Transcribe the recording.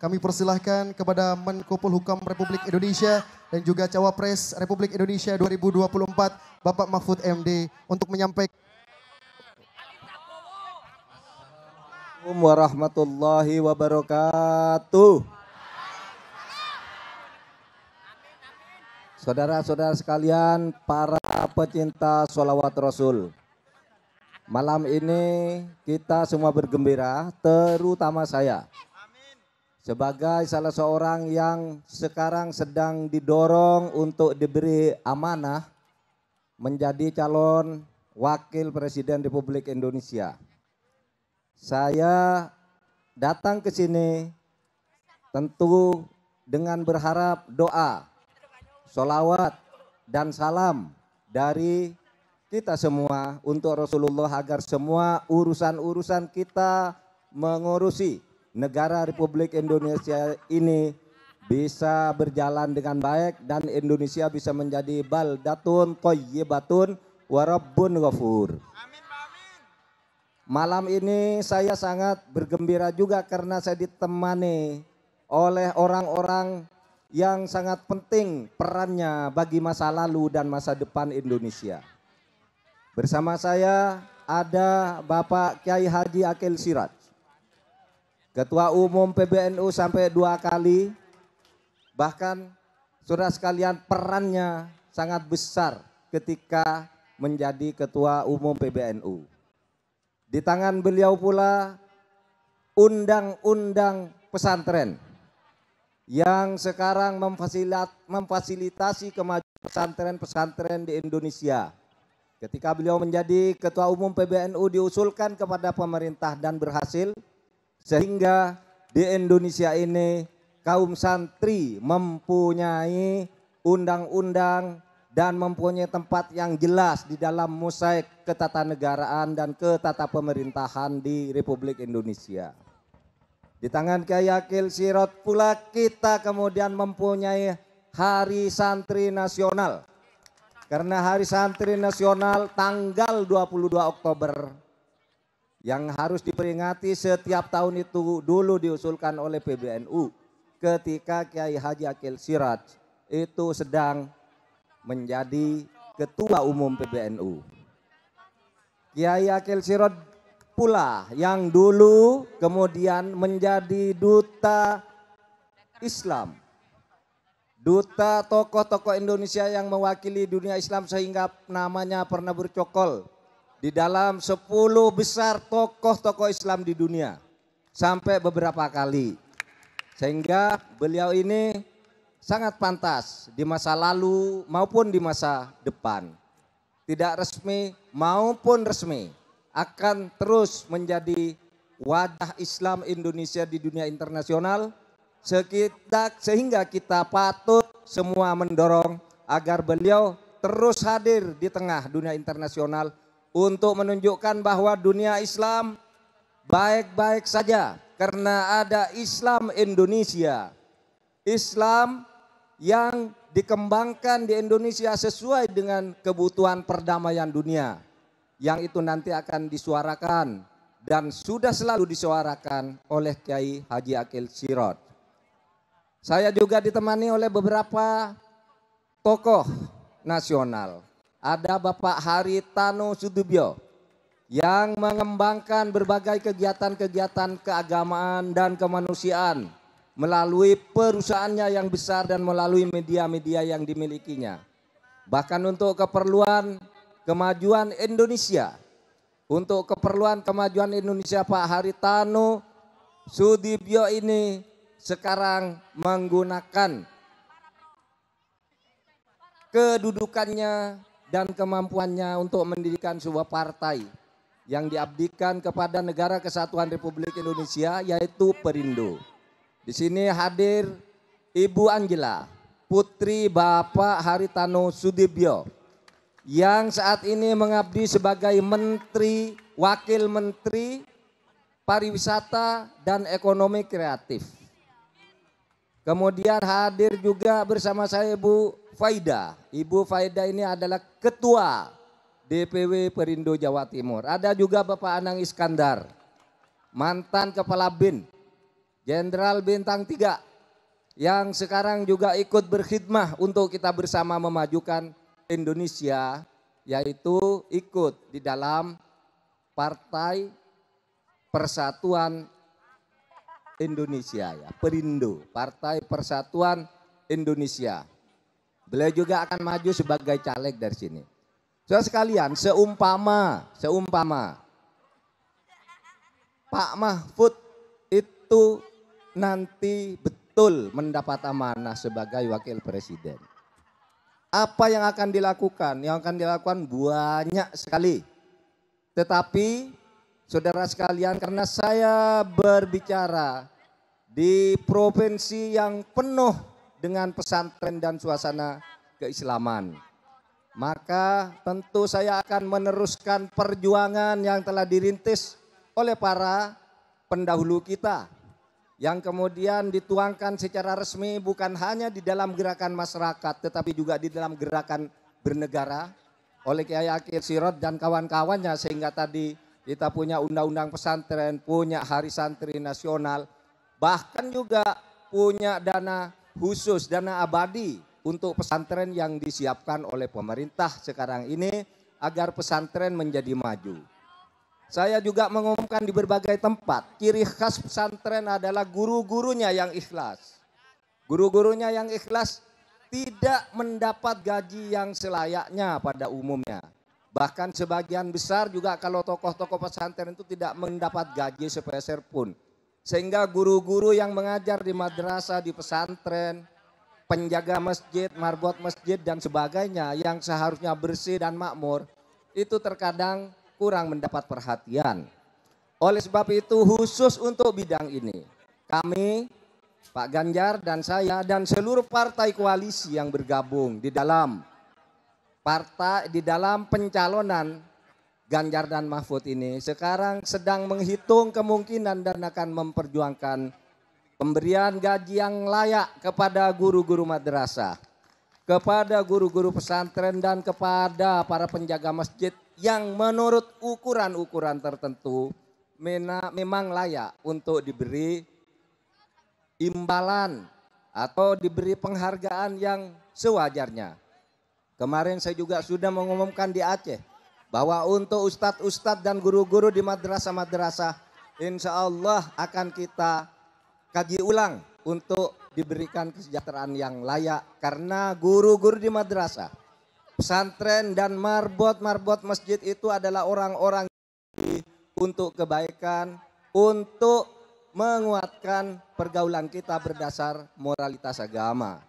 kami persilahkan kepada Menko Polhukam Republik Indonesia dan juga Cawapres Republik Indonesia 2024 Bapak Mahfud MD untuk menyampaikan. Assalamualaikum warahmatullahi wabarakatuh. Saudara-saudara sekalian, para pecinta sholawat Rasul. Malam ini kita semua bergembira, terutama saya. Sebagai salah seorang yang sekarang sedang didorong untuk diberi amanah menjadi calon wakil presiden Republik Indonesia. Saya datang ke sini tentu dengan berharap doa, sholawat, dan salam dari kita semua untuk Rasulullah agar semua urusan-urusan kita mengurusi negara Republik Indonesia ini bisa berjalan dengan baik dan Indonesia bisa menjadi baldatun thayyibatun wa rabbun ghafur. Malam ini saya sangat bergembira juga karena saya ditemani oleh orang-orang yang sangat penting perannya bagi masa lalu dan masa depan Indonesia. Bersama saya ada Bapak Kiai Haji Akil Siraj, Ketua Umum PBNU sampai 2 kali, bahkan saudara sekalian perannya sangat besar ketika menjadi Ketua Umum PBNU. Di tangan beliau pula undang-undang pesantren yang sekarang memfasilitasi kemajuan pesantren-pesantren di Indonesia. Ketika beliau menjadi Ketua Umum PBNU diusulkan kepada pemerintah dan berhasil, sehingga di Indonesia ini kaum santri mempunyai undang-undang dan mempunyai tempat yang jelas di dalam mosaik ketatanegaraan dan ketatapemerintahan di Republik Indonesia. Di tangan Kiai Akil Siraj pula kita kemudian mempunyai Hari Santri Nasional. Karena Hari Santri Nasional tanggal 22 Oktober yang harus diperingati setiap tahun itu dulu diusulkan oleh PBNU ketika Kiai Haji Akil Siraj itu sedang menjadi Ketua Umum PBNU. Kiai Akil Siraj pula yang dulu kemudian menjadi duta Islam, duta tokoh-tokoh Indonesia yang mewakili dunia Islam sehingga namanya pernah bercokol di dalam 10 besar tokoh-tokoh Islam di dunia sampai beberapa kali. Sehingga beliau ini sangat pantas di masa lalu maupun di masa depan. Tidak resmi maupun resmi akan terus menjadi wajah Islam Indonesia di dunia internasional. Sehingga kita patut semua mendorong agar beliau terus hadir di tengah dunia internasional untuk menunjukkan bahwa dunia Islam baik-baik saja karena ada Islam Indonesia. Islam yang dikembangkan di Indonesia sesuai dengan kebutuhan perdamaian dunia. Yang itu nanti akan disuarakan dan sudah selalu disuarakan oleh Kiai Haji Akil Siraj. Saya juga ditemani oleh beberapa tokoh nasional. Ada Bapak Haritano Sudibyo yang mengembangkan berbagai kegiatan-kegiatan keagamaan dan kemanusiaan melalui perusahaannya yang besar dan melalui media-media yang dimilikinya. Bahkan untuk keperluan kemajuan Indonesia, untuk keperluan kemajuan Indonesia Pak Haritano Sudibyo ini sekarang menggunakan kedudukannya dan kemampuannya untuk mendirikan sebuah partai yang diabdikan kepada Negara Kesatuan Republik Indonesia yaitu Perindo. Di sini hadir Ibu Angela, putri Bapak Haritano Sudibyo yang saat ini mengabdi sebagai Menteri, Wakil Menteri Pariwisata dan Ekonomi Kreatif. Kemudian hadir juga bersama saya Ibu Faida. Ibu Faida ini adalah Ketua DPW Perindo Jawa Timur. Ada juga Bapak Anang Iskandar, mantan Kepala BIN Jenderal Bintang 3 yang sekarang juga ikut berkhidmah untuk kita bersama memajukan Indonesia, yaitu ikut di dalam Partai Persatuan Indonesia, ya, Perindo, Partai Persatuan Indonesia. Beliau juga akan maju sebagai caleg dari sini. Saudara sekalian, seumpama Pak Mahfud itu nanti betul mendapat amanah sebagai wakil presiden, apa yang akan dilakukan? Yang akan dilakukan banyak sekali. Tetapi saudara sekalian, karena saya berbicara di provinsi yang penuh dengan pesantren dan suasana keislaman, maka tentu saya akan meneruskan perjuangan yang telah dirintis oleh para pendahulu kita, yang kemudian dituangkan secara resmi bukan hanya di dalam gerakan masyarakat tetapi juga di dalam gerakan bernegara oleh Kiai Akil Sirot dan kawan-kawannya, sehingga tadi kita punya undang-undang pesantren, punya hari santri nasional, bahkan juga punya dana khusus, dana abadi untuk pesantren yang disiapkan oleh pemerintah sekarang ini agar pesantren menjadi maju. Saya juga mengumumkan di berbagai tempat, ciri khas pesantren adalah guru-gurunya yang ikhlas. Guru-gurunya yang ikhlas tidak mendapat gaji yang selayaknya pada umumnya. Bahkan sebagian besar juga kalau tokoh-tokoh pesantren itu tidak mendapat gaji sepeser pun. Sehingga guru-guru yang mengajar di madrasah, di pesantren, penjaga masjid, marbot masjid dan sebagainya yang seharusnya bersih dan makmur, itu terkadang kurang mendapat perhatian. Oleh sebab itu khusus untuk bidang ini, kami, Pak Ganjar dan saya dan seluruh partai koalisi yang bergabung di dalam pencalonan Ganjar dan Mahfud ini sekarang sedang menghitung kemungkinan dan akan memperjuangkan pemberian gaji yang layak kepada guru-guru madrasah, kepada guru-guru pesantren dan kepada para penjaga masjid yang menurut ukuran-ukuran tertentu memang layak untuk diberi imbalan atau diberi penghargaan yang sewajarnya. Kemarin saya juga sudah mengumumkan di Aceh bahwa untuk ustadz-ustadz dan guru-guru di madrasah-madrasah insya Allah akan kita kaji ulang untuk diberikan kesejahteraan yang layak, karena guru-guru di madrasah, pesantren dan marbot masjid itu adalah orang-orang untuk kebaikan, untuk menguatkan pergaulan kita berdasar moralitas agama.